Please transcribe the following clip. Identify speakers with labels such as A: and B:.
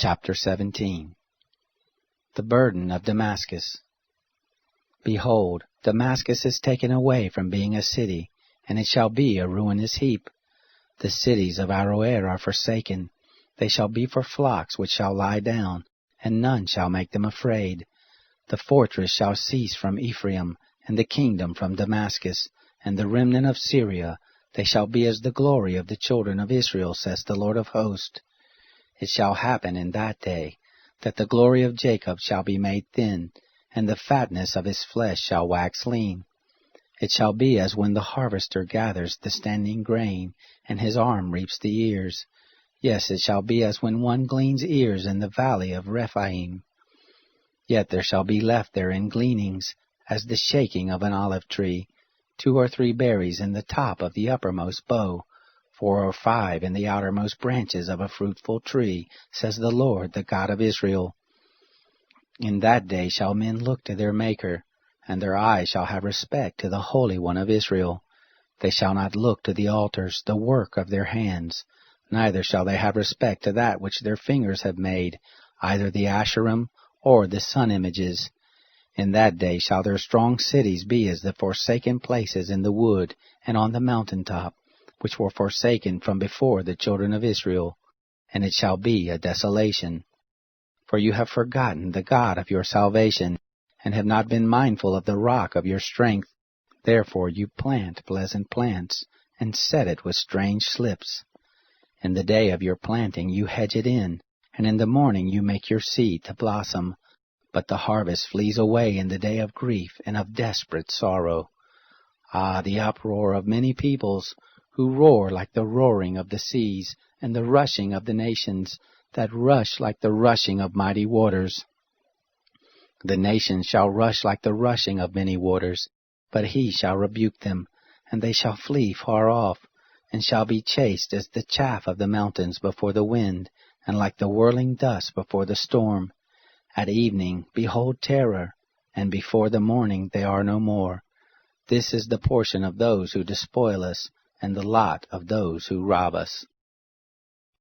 A: Chapter 17. The burden of Damascus. Behold, Damascus is taken away from being a city, and it shall be a ruinous heap. The cities of Aroer are forsaken. They shall be for flocks which shall lie down, and none shall make them afraid. The fortress shall cease from Ephraim, and the kingdom from Damascus, and the remnant of Syria. They shall be as the glory of the children of Israel, says the Lord of hosts. It shall happen in that day, that the glory of Jacob shall be made thin, and the fatness of his flesh shall wax lean. It shall be as when the harvester gathers the standing grain, and his arm reaps the ears. Yes, it shall be as when one gleans ears in the valley of Rephaim. Yet there shall be left therein gleanings, as the shaking of an olive tree, 2 or 3 berries in the top of the uppermost bough, 4 or 5 in the outermost branches of a fruitful tree, says the Lord, the God of Israel. In that day shall men look to their Maker, and their eyes shall have respect to the Holy One of Israel. They shall not look to the altars, the work of their hands, neither shall they have respect to that which their fingers have made, either the Asherim or the sun images. In that day shall their strong cities be as the forsaken places in the wood and on the mountain top, which were forsaken from before the children of Israel, and it shall be a desolation. For you have forgotten the God of your salvation, and have not been mindful of the rock of your strength. Therefore you plant pleasant plants, and set it with strange slips. In the day of your planting you hedge it in, and in the morning you make your seed to blossom. But the harvest flees away in the day of grief and of desperate sorrow. Ah, the uproar of many peoples, who roar like the roaring of the seas, and the rushing of the nations, that rush like the rushing of mighty waters. The nations shall rush like the rushing of many waters, but he shall rebuke them, and they shall flee far off, and shall be chased as the chaff of the mountains before the wind, and like the whirling dust before the storm. At evening, behold terror, and before the morning they are no more. This is the portion of those who despoil us, and the lot of those who rob us.